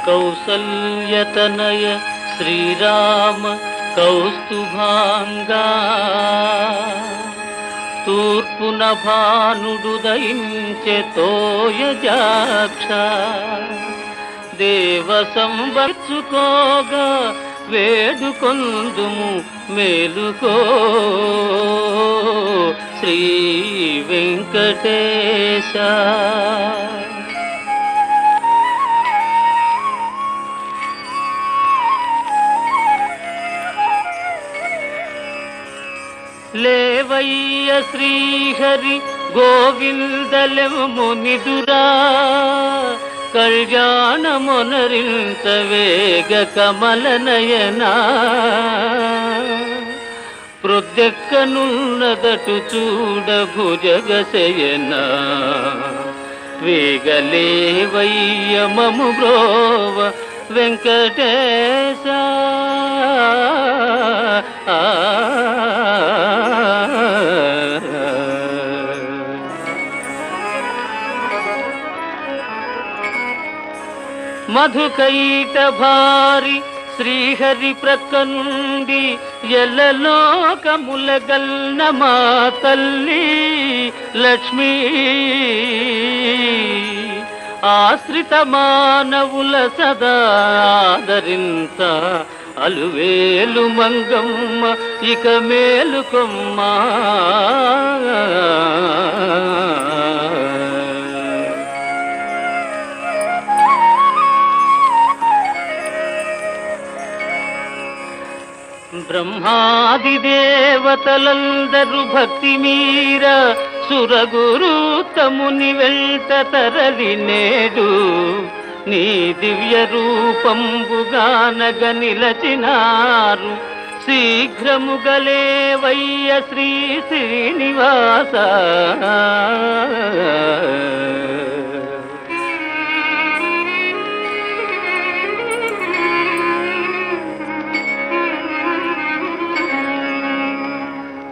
కౌసల్యతనయ శ్రీరామ కౌస్తుభాంగా తూర్పున భానుడు దయించె తోయజాక్ష దేవ సంబర్చుకోగా వేడుకొందుము మేలుకో శ్రీ వెంకటేశ. లేవయ్య శ్రీహరి గోవిందలెము నిదురా కళ్యాణమొనరింత వేగ కమలనయనా ప్రొద్దెక్కనున్నదటు చూడ భుజగశయనా వేగలేవయ్య మము బ్రోవ వెంకటేశ. మధుకైట భారి శ్రీహరి ప్రక్క నుండి ఎల్లలోకములగల్న మా తల్లి లక్ష్మీ ఆశ్రిత మానవుల సదా ఆదరింత అలువేలు మంగమ్మ ఇక మేలుకొమ్మ. బ్రహ్మాది దేవతలందరూ భక్తి మీర సురగురుతముని వెంట తరలి నేడు నీ దివ్య రూపంబుగానగ నిలచినారు. శీఘ్రముగలేవయ్య శ్రీ శ్రీనివాస.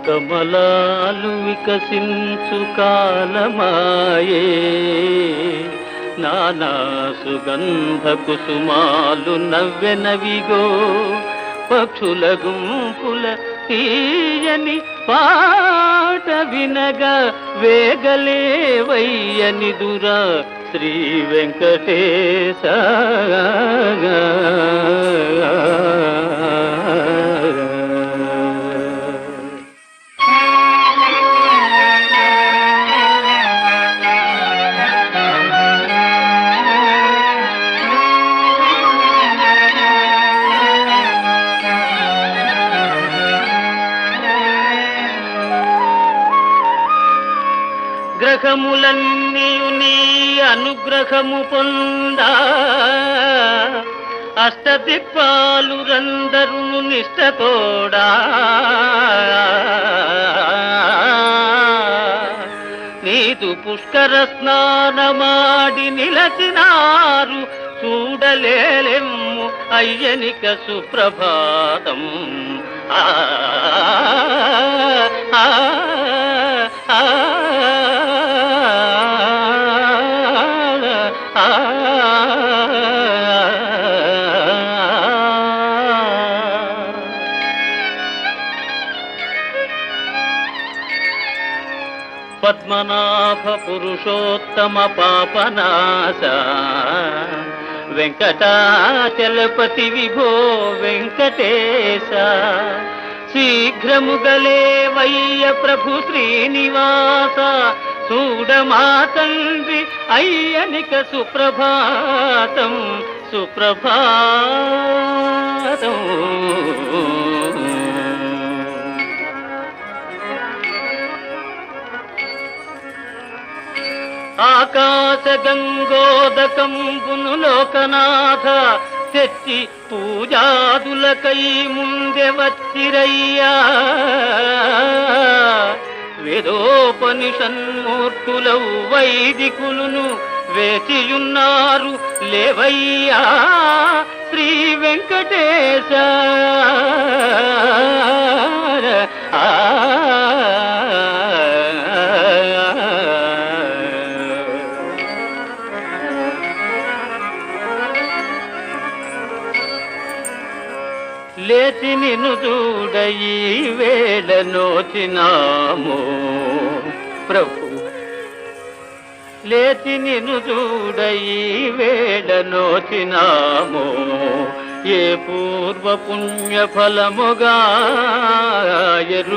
కమలాలు వికసించు కాలమాయే నానా సుగంధ కుసుమాలు నవ్వెనవిగో పక్షుల గుంపుల తీయని పాట వినగా వేగలేవయ్యని దురా శ్రీ వెంకటేశ. గ్రహములన్నీయు నీ అనుగ్రహము పొందా అష్టదిక్పాలు రందరును నిష్టతోడా నీదు పుష్కర స్నానమాడి నిలచినారు చూడలేలెమ్ము అయ్యనిక సుప్రభాతం. ఆ పద్మనాభ పురుషోత్తమ పాపనాశ వెంకటాచలపతి విభో వెంకటేశ. శీఘ్రముగలేవయ్య ప్రభు శ్రీనివాస చూడమా తండ్రి అయ్యనిక సుప్రభాతం సుప్రభాతం. ఆకాశ గంగోదకంబును లోకనాథ తెచ్చి పూజాదులకై ముందె వచ్చిరయ్యా. వేదోపనిషన్మూర్తులవు వైదికులును వేచియున్నారు లేవయ్యా శ్రీ వెంకటేశ. లేచి నిన్ను చూడ ఈ వేళ నోచినాము ప్రభు, లేచి నిన్ను చూడ ఈ వేళ నోచినాము. ఏ పూర్వ పుణ్య ఫలముగా